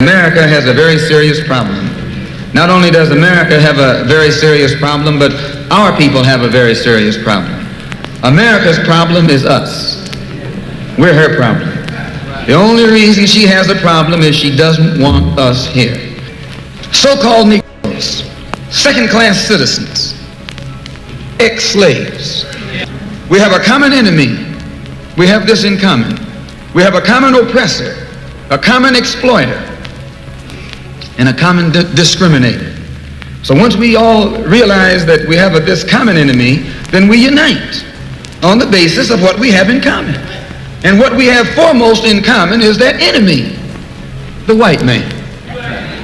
America has a very serious problem. Not only does America have a very serious problem, but our people have a very serious problem. America's problem is us. We're her problem. The only reason she has a problem is she doesn't want us here. So-called Negroes, second-class citizens, ex-slaves. We have a common enemy. We have this in common. We have a common oppressor, a common exploiter, and a common discriminator. So once we all realize that we have this common enemy, then we unite on the basis of what we have in common. And what we have foremost in common is that enemy, the white man.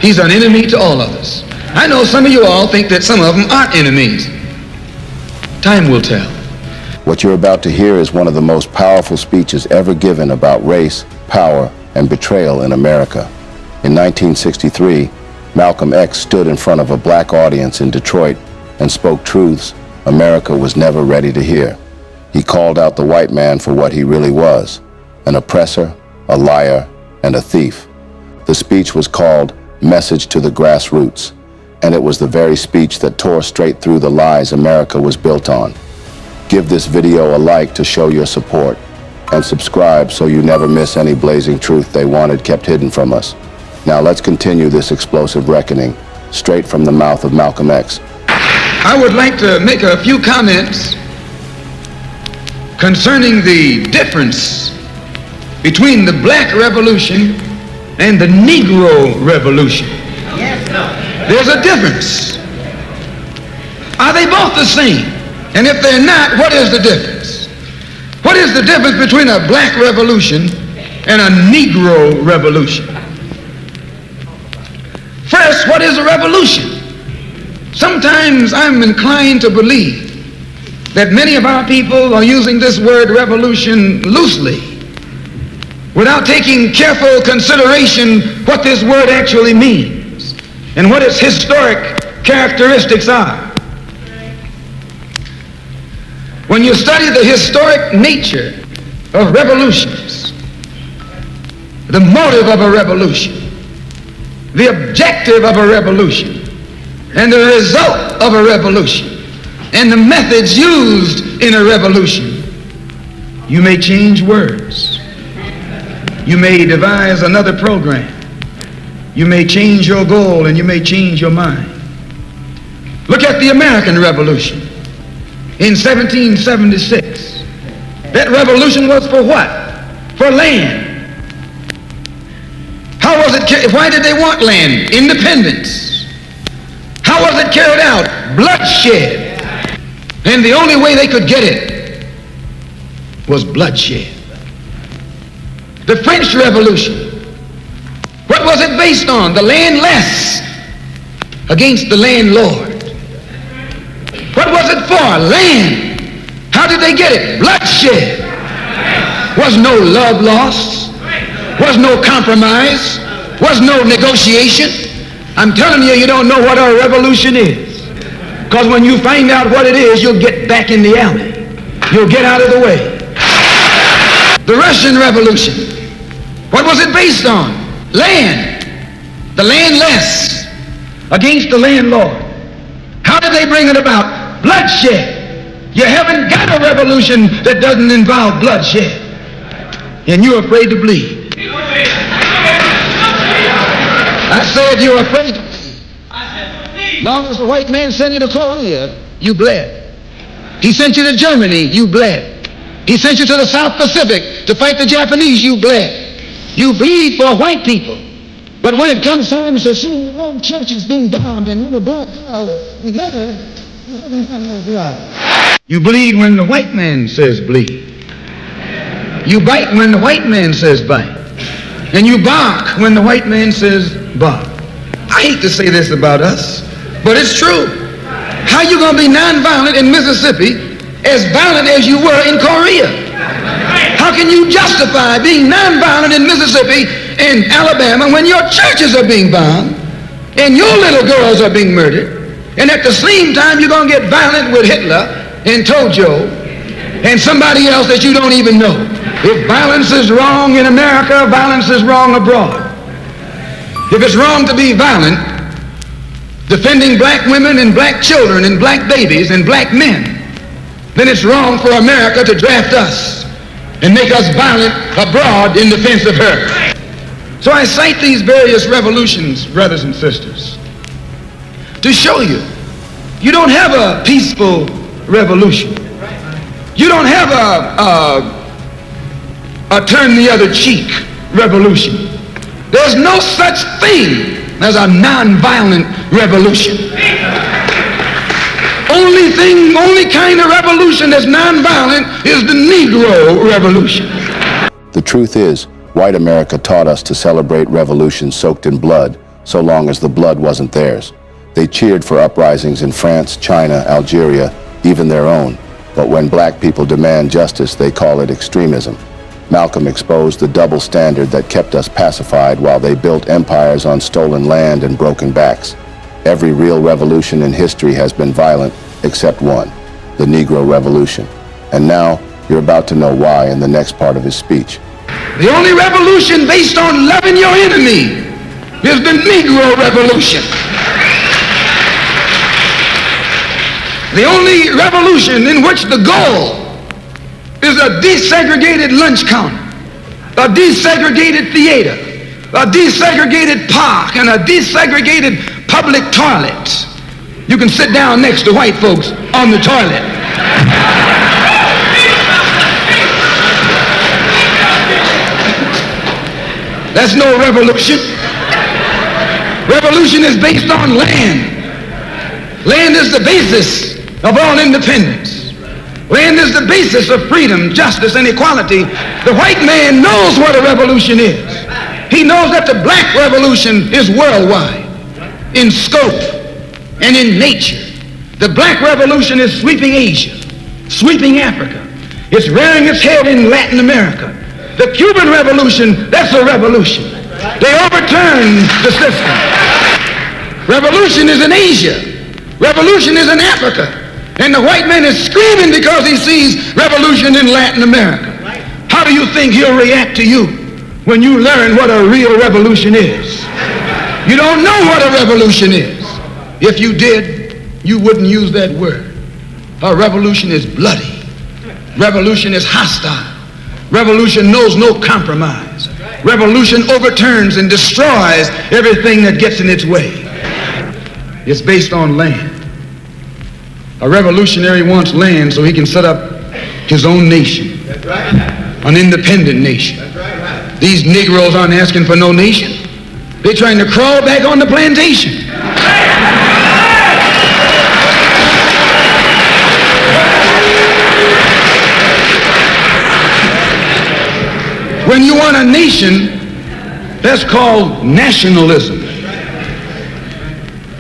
He's an enemy to all of us. I know some of you all think that some of them aren't enemies. Time will tell. What you're about to hear is one of the most powerful speeches ever given about race, power, and betrayal in America. In 1963, Malcolm X stood in front of a black audience in Detroit and spoke truths America was never ready to hear. He called out the white man for what he really was, an oppressor, a liar, and a thief. The speech was called Message to the Grassroots, and it was the very speech that tore straight through the lies America was built on. Give this video a like to show your support, and subscribe so you never miss any blazing truth they wanted kept hidden from us. Now let's continue this explosive reckoning, straight from the mouth of Malcolm X. I would like to make a few comments concerning the difference between the Black Revolution and the Negro Revolution. There's a difference. Are they both the same? And if they're not, what is the difference? What is the difference between a Black Revolution and a Negro Revolution? First, what is a revolution? Sometimes I'm inclined to believe that many of our people are using this word revolution loosely, without taking careful consideration what this word actually means and what its historic characteristics are. When you study the historic nature of revolutions, the motive of a revolution, the objective of a revolution, and the result of a revolution, and the methods used in a revolution, you may change words. You may devise another program. You may change your goal and you may change your mind. Look at the American Revolution in 1776. That revolution was for what? For land. How was it? Why did they want land? Independence. How was it carried out? Bloodshed. And the only way they could get it was bloodshed. The French Revolution. What was it based on? The landless against the landlord. What was it for? Land. How did they get it? Bloodshed. Was no love lost. Was no compromise. Was no negotiation. I'm telling you, you don't know what a revolution is. Because when you find out what it is, you'll get back in the alley. You'll get out of the way. The Russian Revolution. What was it based on? Land. The landless against the landlord. How did they bring it about? Bloodshed. You haven't got a revolution that doesn't involve bloodshed. And you're afraid to bleed. I said you're afraid to bleed. Long as the white man sent you to Korea, you bled. He sent you to Germany, you bled. He sent you to the South Pacific to fight the Japanese, you bled. You bleed for white people. But when it comes time to see the churches being bombed and you bleed when the white man says bleed. You bite when the white man says bite. And you bark when the white man says bark. I hate to say this about us, but it's true. How you gonna be nonviolent in Mississippi as violent as you were in Korea? How can you justify being nonviolent in Mississippi and Alabama when your churches are being bombed and your little girls are being murdered, and at the same time you're gonna get violent with Hitler and Tojo and somebody else that you don't even know? If violence is wrong in America, violence is wrong abroad. If it's wrong to be violent, defending black women and black children and black babies and black men, then it's wrong for America to draft us and make us violent abroad in defense of her. So I cite these various revolutions, brothers and sisters, to show you, you don't have a peaceful revolution. You don't have a turn the other cheek revolution. There's no such thing as a nonviolent revolution. Only kind of revolution that's nonviolent is the Negro Revolution. The truth is, white America taught us to celebrate revolutions soaked in blood, so long as the blood wasn't theirs. They cheered for uprisings in France, China, Algeria, even their own. But when black people demand justice, they call it extremism. Malcolm exposed the double standard that kept us pacified while they built empires on stolen land and broken backs. Every real revolution in history has been violent, except one, the Negro Revolution. And now, you're about to know why in the next part of his speech. The only revolution based on loving your enemy is the Negro Revolution. The only revolution in which the goal is a desegregated lunch counter, a desegregated theater, a desegregated park, and a desegregated public toilet. You can sit down next to white folks on the toilet. That's no revolution. Revolution is based on land. Land is the basis of all independence. Land is the basis of freedom, justice, and equality. The white man knows what a revolution is. He knows that the black revolution is worldwide in scope and in nature. The black revolution is sweeping Asia, sweeping Africa. It's rearing its head in Latin America. The Cuban Revolution, that's a revolution. They overturned the system. Revolution is in Asia. Revolution is in Africa. And the white man is screaming because he sees revolution in Latin America. How do you think he'll react to you when you learn what a real revolution is? You don't know what a revolution is. If you did, you wouldn't use that word. A revolution is bloody. Revolution is hostile. Revolution knows no compromise. Revolution overturns and destroys everything that gets in its way. It's based on land. A revolutionary wants land so he can set up his own nation, an independent nation. These Negroes aren't asking for no nation. They're trying to crawl back on the plantation. When you want a nation, that's called nationalism.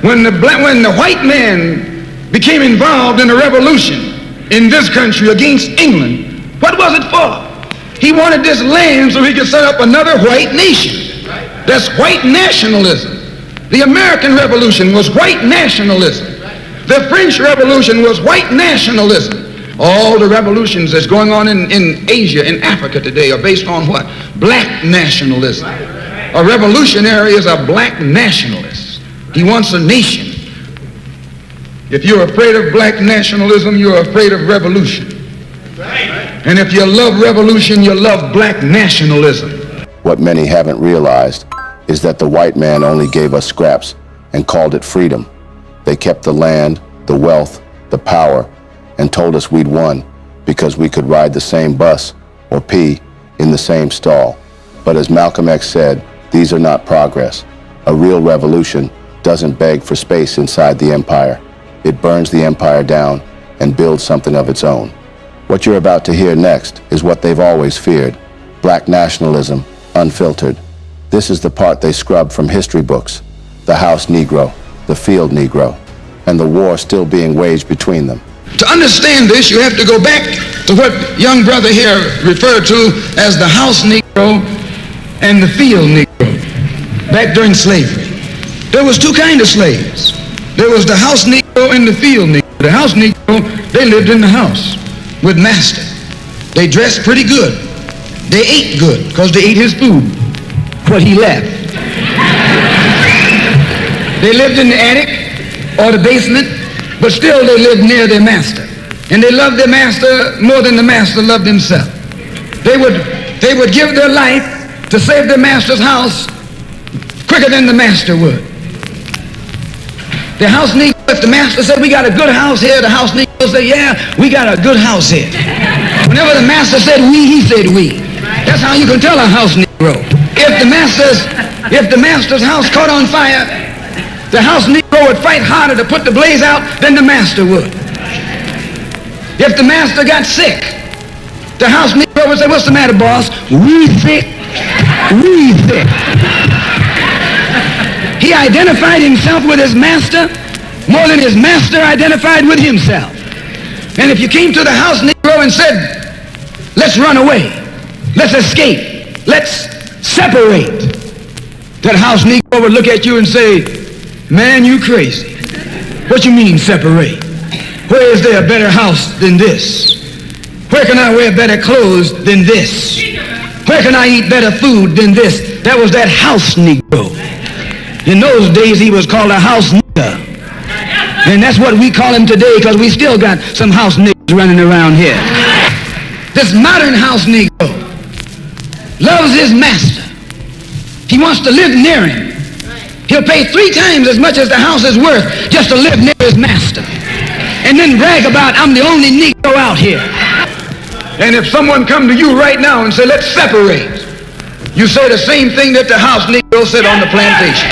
When the white man became involved in a revolution in this country against England, what was it for? He wanted this land so he could set up another white nation. That's white nationalism. The American Revolution was white nationalism. The French Revolution was white nationalism. All the revolutions that's going on in Asia and Africa today are based on what? Black nationalism. A revolutionary is a black nationalist. He wants a nation. If you're afraid of black nationalism, you're afraid of revolution. And if you love revolution, you love black nationalism. What many haven't realized is that the white man only gave us scraps and called it freedom. They kept the land, the wealth, the power, and told us we'd won because we could ride the same bus or pee in the same stall. But as Malcolm X said, these are not progress. A real revolution doesn't beg for space inside the empire. It burns the empire down and builds something of its own. What you're about to hear next is what they've always feared: black nationalism, unfiltered. This is the part they scrubbed from history books: the house Negro, the field Negro, and the war still being waged between them. To understand this, you have to go back to what young brother here referred to as the house Negro and the field Negro. Back during slavery, there was two kinds of slaves. There was the house Negro and the field Negro. The house Negro, they lived in the house with master. They dressed pretty good. They ate good because they ate his food, what he left. They lived in the attic or the basement, but still they lived near their master. And they loved their master more than the master loved himself. They would give their life to save their master's house quicker than the master would. The house Negro, if the master said, we got a good house here, the house Negro would say, yeah, we got a good house here. Whenever the master said we, he said we. That's how you can tell a house Negro. If the master's house caught on fire, the house Negro would fight harder to put the blaze out than the master would. If the master got sick, the house Negro would say, what's the matter, boss? We sick. We sick. He identified himself with his master more than his master identified with himself. And if you came to the house Negro and said, let's run away, let's escape, let's separate, that house Negro would look at you and say, man, you crazy. What you mean separate? Where is there a better house than this? Where can I wear better clothes than this? Where can I eat better food than this? That was that house Negro. In those days, he was called a house nigger. And that's what we call him today, because we still got some house niggers running around here. This modern house Negro loves his master. He wants to live near him. He'll pay 3 times as much as the house is worth just to live near his master. And then brag about, I'm the only Negro out here. And if someone come to you right now and say, let's separate, you say the same thing that the house Negro said on the plantation.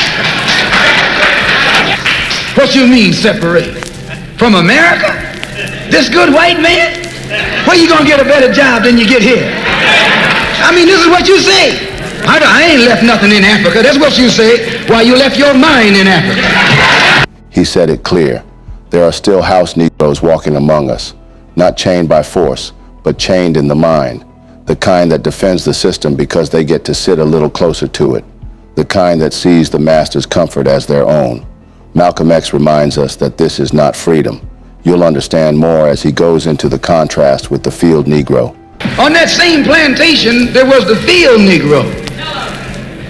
What you mean separate? From America? This good white man? Where you gonna get a better job than you get here? I mean, this is what you say. I ain't left nothing in Africa. That's what you say. Why, you left your mind in Africa. He said it clear. There are still house Negroes walking among us, not chained by force, but chained in the mind. The kind that defends the system because they get to sit a little closer to it. The kind that sees the master's comfort as their own. Malcolm X reminds us that this is not freedom. You'll understand more as he goes into the contrast with the field Negro. On that same plantation, there was the field Negro.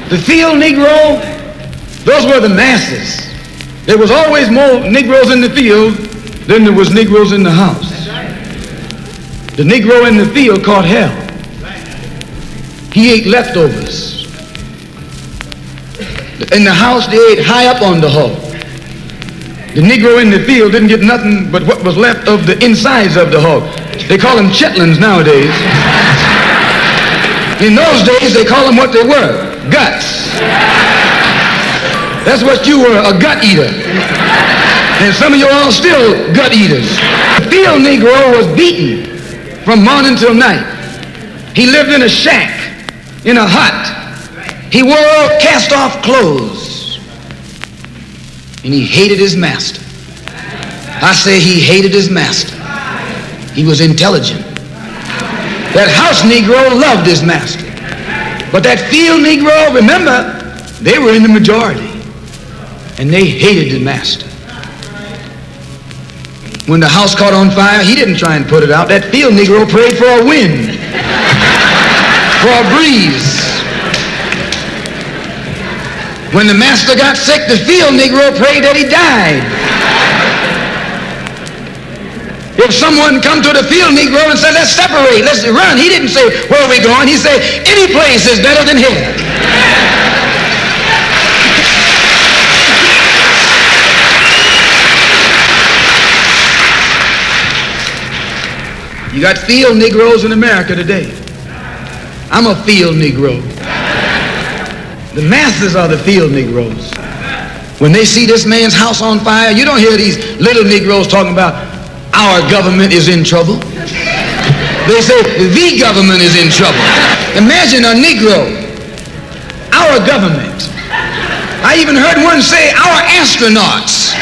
The field Negro, those were the masses. There was always more Negroes in the field than there was Negroes in the house. The Negro in the field caught hell. He ate leftovers. In the house, they ate high up on the hog. The Negro in the field didn't get nothing but what was left of the insides of the hog. They call them chitlins nowadays. In those days, they call them what they were, guts. That's what you were, a gut eater. And some of you all still gut eaters. The field Negro was beaten from morning till night. He lived in a shack, in a hut. He wore cast-off clothes. And he hated his master. I say he hated his master. He was intelligent. That house Negro loved his master. But that field Negro, remember, they were in the majority. And they hated the master. When the house caught on fire, he didn't try and put it out. That field Negro prayed for a wind, for a breeze. When the master got sick, the field Negro prayed that he died. If someone come to the field Negro and said, let's separate, let's run, he didn't say, where are we going? He said, any place is better than here. You got field Negroes in America today. I'm a field Negro. The masses are the field Negroes. When they see this man's house on fire, you don't hear these little Negroes talking about our government is in trouble. They say the government is in trouble. Imagine a Negro, our government. I even heard one say our astronauts.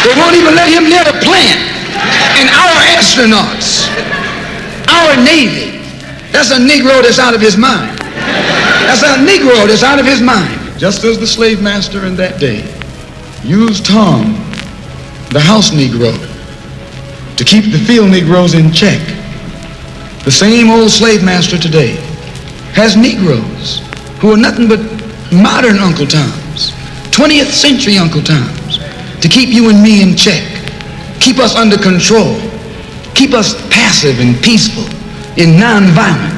They won't even let him near the plant. And our astronauts, our Navy, that's a Negro that's out of his mind. That's a Negro that's out of his mind. Just as the slave master in that day used Tom, the house Negro, to keep the field Negroes in check, the same old slave master today has Negroes who are nothing but modern Uncle Toms, 20th century, Uncle Toms, to keep you and me in check, keep us under control, keep us passive and peaceful and nonviolent.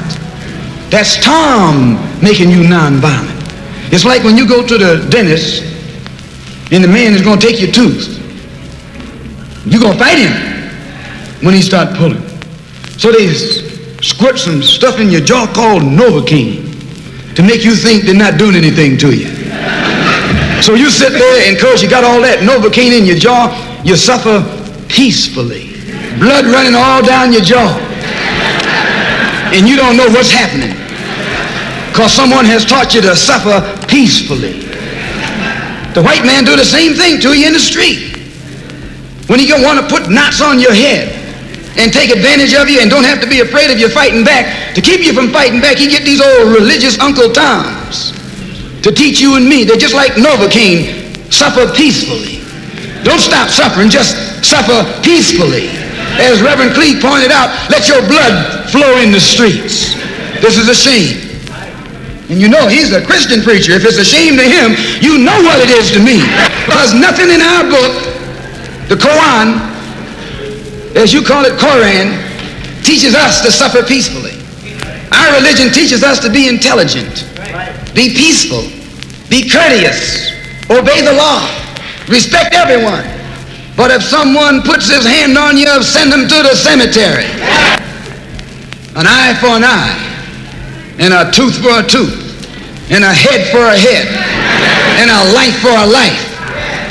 That's Tom making you nonviolent. It's like when you go to the dentist and the man is going to take your tooth. You're going to fight him when he start pulling. So they squirt some stuff in your jaw called Novocaine to make you think they're not doing anything to you. So you sit there, and because you got all that Novocaine in your jaw, you suffer peacefully. Blood running all down your jaw. And you don't know what's happening because someone has taught you to suffer peacefully. The white man do the same thing to you in the street. When he gonna want to put knots on your head and take advantage of you and don't have to be afraid of you fighting back, to keep you from fighting back, he get these old religious Uncle Toms to teach you and me. They're just like Novocaine, suffer peacefully. Don't stop suffering, just suffer peacefully. As Reverend Cleave pointed out, let your blood flow in the streets. This is a shame. And you know he's a Christian preacher. If it's a shame to him, you know what it is to me. Because nothing in our book, the Quran, as you call it, Quran, teaches us to suffer peacefully. Our religion teaches us to be intelligent, be peaceful, be courteous, obey the law, respect everyone. But if someone puts his hand on you, send him to the cemetery. An eye for an eye, and a tooth for a tooth, and a head for a head, and a life for a life.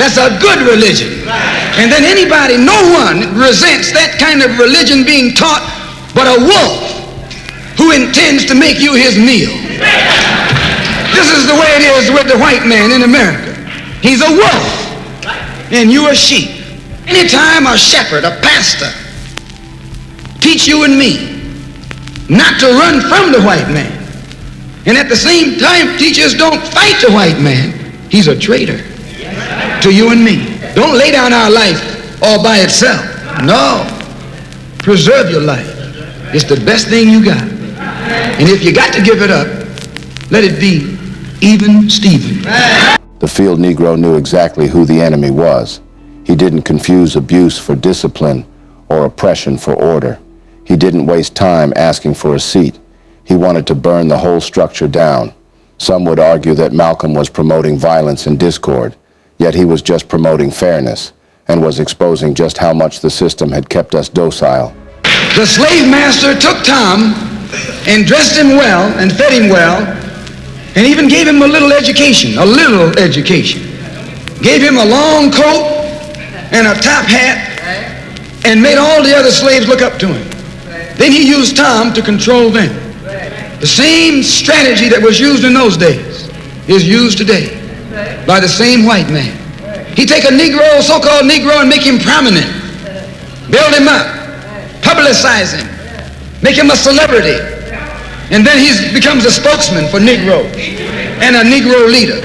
That's a good religion. And then anybody, no one resents that kind of religion being taught but a wolf who intends to make you his meal. This is the way it is with the white man in America. He's a wolf, and you a sheep. Anytime a shepherd, a pastor, teach you and me not to run from the white man, and at the same time teach us don't fight the white man, he's a traitor to you and me. Don't lay down our life all by itself. No. Preserve your life. It's the best thing you got. And if you got to give it up, let it be even Stephen. The field Negro knew exactly who the enemy was. He didn't confuse abuse for discipline or oppression for order. He didn't waste time asking for a seat. He wanted to burn the whole structure down. Some would argue that Malcolm was promoting violence and discord, yet he was just promoting fairness and was exposing just how much the system had kept us docile. The slave master took Tom and dressed him well and fed him well and even gave him a little education, Gave him a long coat and a top hat and made all the other slaves look up to him. Then he used Tom to control them. The same strategy that was used in those days is used today by the same white man. He take a Negro, so-called Negro, and make him prominent, build him up, publicize him, make him a celebrity, and then he becomes a spokesman for Negro and a Negro leader.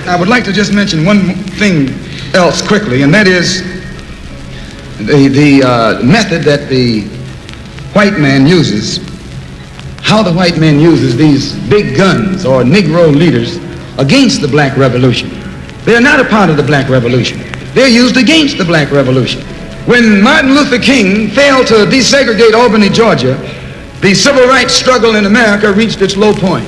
I would like to just mention one thing else quickly, and that is the method that the white man uses, how the white man uses these big guns or Negro leaders against the black revolution. They're not a part of the black revolution. They're used against the black revolution. When Martin Luther King failed to desegregate Albany, Georgia, the civil rights struggle in America reached its low point.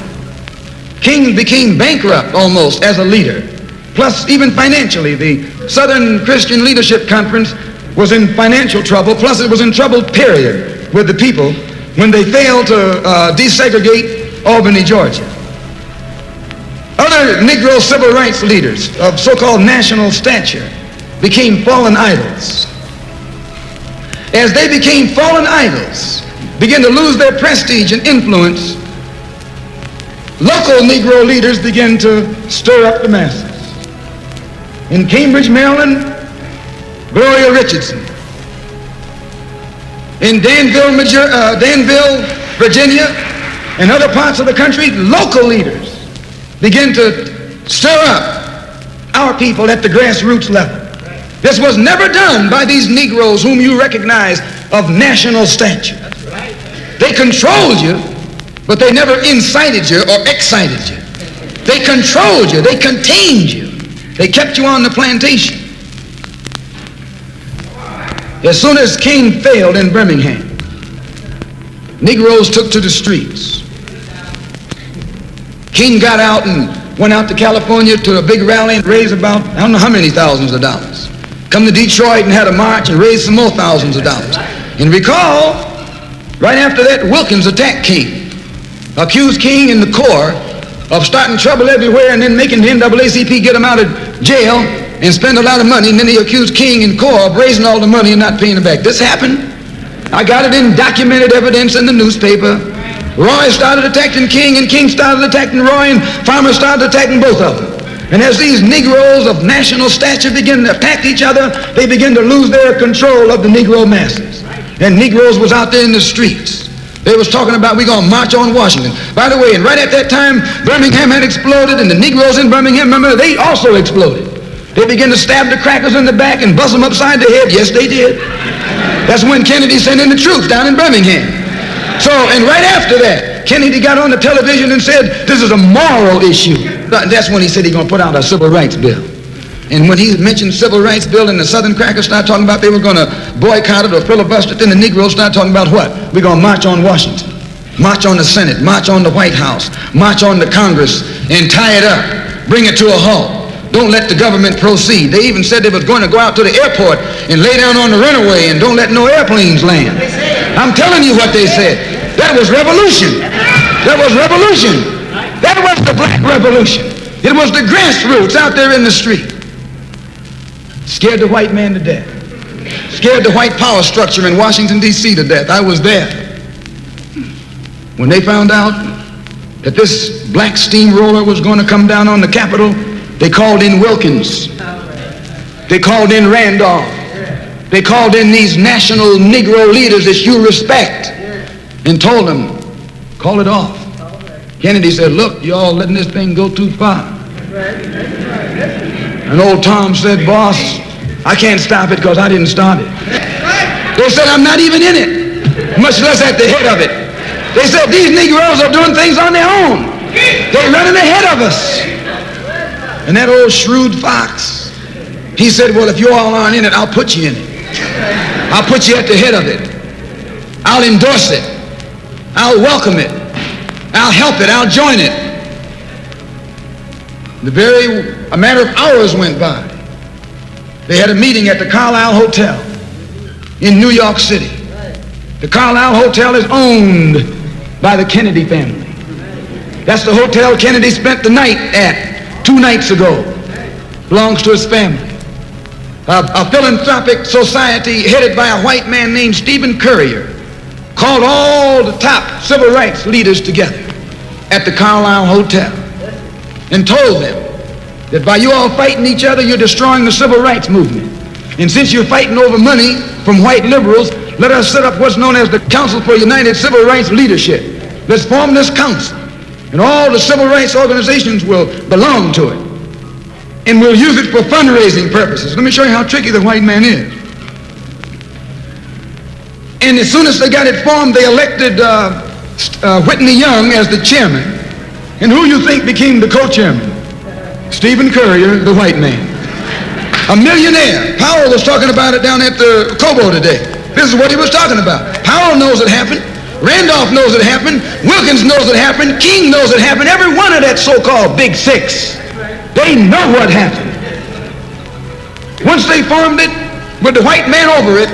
King became bankrupt almost as a leader. Plus, even financially, the Southern Christian Leadership Conference was in financial trouble. Plus, it was in trouble, period, with the people when they failed to desegregate Albany, Georgia. Other Negro civil rights leaders of so-called national stature became fallen idols. As they became fallen idols, began to lose their prestige and influence, local Negro leaders began to stir up the masses. In Cambridge, Maryland, Gloria Richardson. In Danville, Virginia, and other parts of the country, local leaders begin to stir up our people at the grassroots level. This was never done by these Negroes whom you recognize of national stature. They controlled you, but they never incited you or excited you. They controlled you, they contained you, They kept you on the plantation. As soon as King failed in Birmingham, Negroes took to the streets. King got out and went out to California to a big rally and raised about, I don't know how many thousands of dollars. Come to Detroit and had a march and raised some more thousands of dollars. And recall, right after that, Wilkins attacked King, accused King and the Corps of starting trouble everywhere and then making the NAACP get him out of jail and spend a lot of money, and then he accused King and Corps of raising all the money and not paying it back. This happened. I got it in documented evidence in the newspaper. Roy started attacking King, and King started attacking Roy, and Farmer started attacking both of them. And as these Negroes of national stature began to attack each other, they began to lose their control of the Negro masses. And Negroes was out there in the streets. They was talking about, we're going to march on Washington. By the way, and right at that time, Birmingham had exploded, and the Negroes in Birmingham, remember, they also exploded. They began to stab the crackers in the back and bust them upside the head. Yes, they did. That's when Kennedy sent in the troops down in Birmingham. So, and right after that, Kennedy got on the television and said, this is a moral issue. That's when he said he's going to put out a civil rights bill. And when he mentioned civil rights bill and the Southern crackers started talking about they were going to boycott it or filibuster it, then the Negroes started talking about what? We're going to march on Washington, march on the Senate, march on the White House, march on the Congress, and tie it up, bring it to a halt. Don't let the government proceed. They even said they was going to go out to the airport and lay down on the runway and don't let no airplanes land. I'm telling you what they said. That was revolution. That was revolution. That was the black revolution. It was the grassroots out there in the street. Scared the white man to death. Scared the white power structure in Washington, D.C. to death. I was there. When they found out that this black steamroller was going to come down on the Capitol, they called in Wilkins. They called in Randolph. They called in these national Negro leaders that you respect and told them, call it off. Kennedy said, look, y'all letting this thing go too far. And old Tom said, boss, I can't stop it because I didn't start it. They said, I'm not even in it, much less at the head of it. They said, these Negroes are doing things on their own. They're running ahead of us. And that old shrewd fox, he said, well, if you all aren't in it, I'll put you in it. I'll put you at the head of it. I'll endorse it. I'll welcome it. I'll help it. I'll join it. A matter of hours went by. They had a meeting at the Carlisle Hotel in New York City. The Carlisle Hotel is owned by the Kennedy family. That's the hotel Kennedy spent the night at 2 nights ago. Belongs to his family. A philanthropic society headed by a white man named Stephen Currier called all the top civil rights leaders together at the Carlisle Hotel and told them that by you all fighting each other, you're destroying the civil rights movement. And since you're fighting over money from white liberals, let us set up what's known as the Council for United Civil Rights Leadership. Let's form this council, and all the civil rights organizations will belong to it. And we'll use it for fundraising purposes. Let me show you how tricky the white man is. And as soon as they got it formed, they elected Whitney Young as the chairman. And who you think became the co-chairman? Stephen Currier, the white man. A millionaire. Powell was talking about it down at the Cobo today. This is what he was talking about. Powell knows it happened. Randolph knows it happened. Wilkins knows it happened. King knows it happened. Every one of that so-called Big Six. They know what happened. Once they formed it, with the white man over it,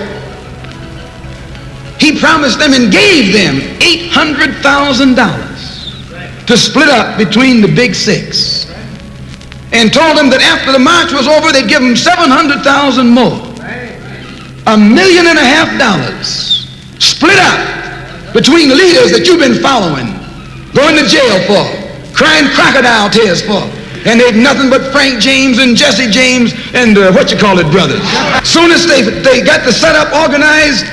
he promised them and gave them $800,000 to split up between the Big Six, and told them that after the march was over, they'd give them $700,000 more. $1.5 million split up between leaders that you've been following, going to jail for, crying crocodile tears for. And they've nothing but Frank James and Jesse James and brothers. Soon as they got the setup organized,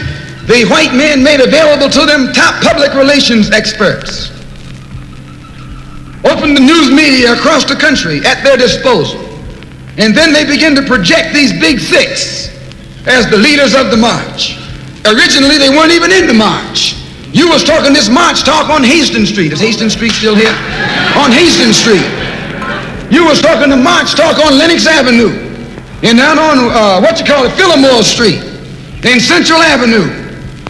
the white men made available to them top public relations experts. Opened the news media across the country at their disposal. And then they began to project these Big Six as the leaders of the march. Originally, they weren't even in the march. You was talking this march talk on Hastings Street. Is Hastings Street still here? On Hastings Street. You was talking to March Talk on Lenox Avenue, and down on, Fillmore Street, and Central Avenue,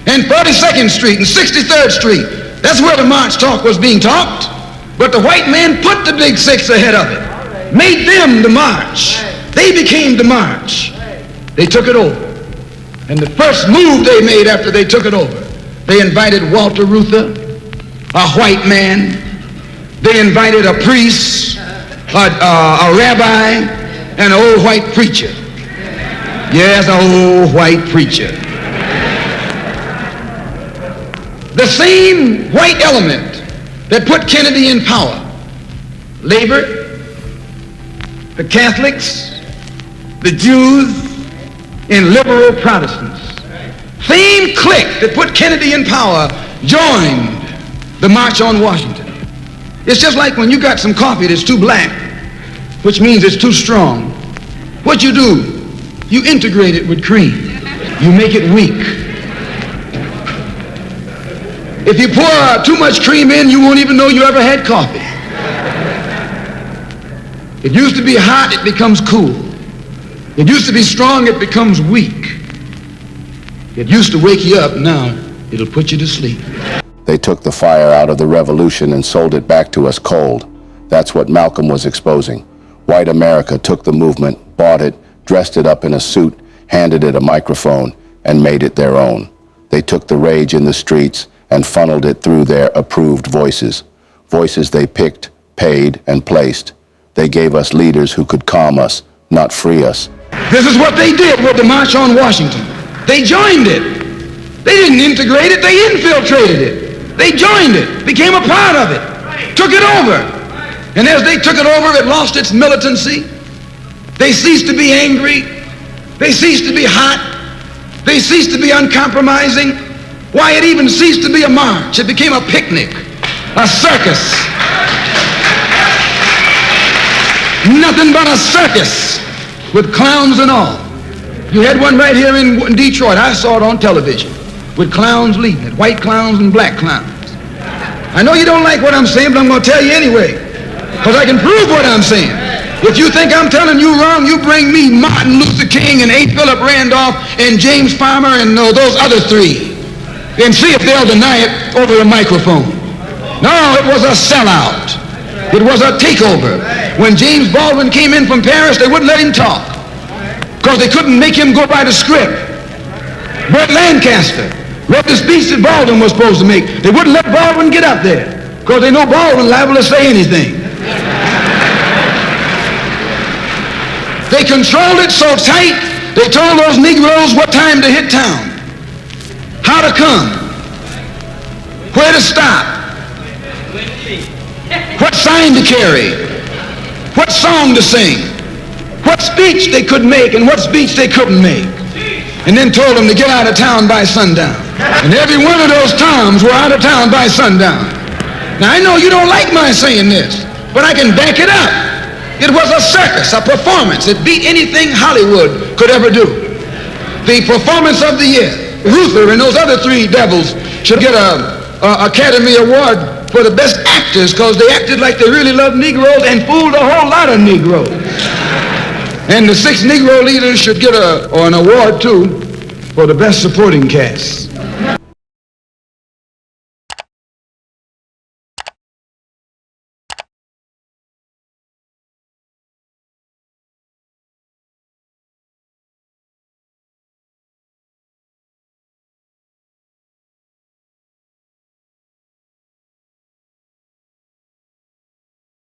and 42nd Street, and 63rd Street. That's where the March Talk was being talked. But the white man put the Big Six ahead of it, made them the march. They became the march. They took it over. And the first move they made after they took it over, they invited Walter Reuther, a white man. They invited a priest, a rabbi, and an old white preacher. Yes, an old white preacher. The same white element that put Kennedy in power. Labor, the Catholics, the Jews, and liberal Protestants. Same clique that put Kennedy in power joined the March on Washington. It's just like when you got some coffee that's too black, which means it's too strong. What you do, you integrate it with cream. You make it weak. If you pour too much cream in, you won't even know you ever had coffee. It used to be hot, it becomes cool. It used to be strong, it becomes weak. It used to wake you up, now it'll put you to sleep. They took the fire out of the revolution and sold it back to us cold. That's what Malcolm was exposing. White America took the movement, bought it, dressed it up in a suit, handed it a microphone, and made it their own. They took the rage in the streets and funneled it through their approved voices. Voices they picked, paid, and placed. They gave us leaders who could calm us, not free us. This is what they did with the March on Washington. They joined it. They didn't integrate it, they infiltrated it. They joined it, became a part of it, took it over. And as they took it over, it lost its militancy. They ceased to be angry. They ceased to be hot. They ceased to be uncompromising. Why, it even ceased to be a march. It became a picnic, a circus. Nothing but a circus with clowns and all. You had one right here in Detroit. I saw it on television with clowns leading it, white clowns and black clowns. I know you don't like what I'm saying, but I'm going to tell you anyway, because I can prove what I'm saying. If you think I'm telling you wrong, you bring me Martin Luther King and A. Philip Randolph and James Farmer and those other three, and see if they'll deny it over a microphone. No, it was a sellout. It was a takeover. When James Baldwin came in from Paris, they wouldn't let him talk because they couldn't make him go by the script. Burt Lancaster read the speech that Baldwin was supposed to make. They wouldn't let Baldwin get up there because they know Baldwin liable to say anything. They controlled it so tight, they told those Negroes what time to hit town, how to come, where to stop, what sign to carry, what song to sing, what speech they could make and what speech they couldn't make, and then told them to get out of town by sundown. And every one of those Toms were out of town by sundown. Now I know you don't like my saying this, but I can back it up. It was a circus, a performance. It beat anything Hollywood could ever do. The performance of the year. Reuther and those other three devils should get a Academy Award for the best actors because they acted like they really loved Negroes and fooled a whole lot of Negroes. And the 6 Negro leaders should get an award too for the best supporting cast.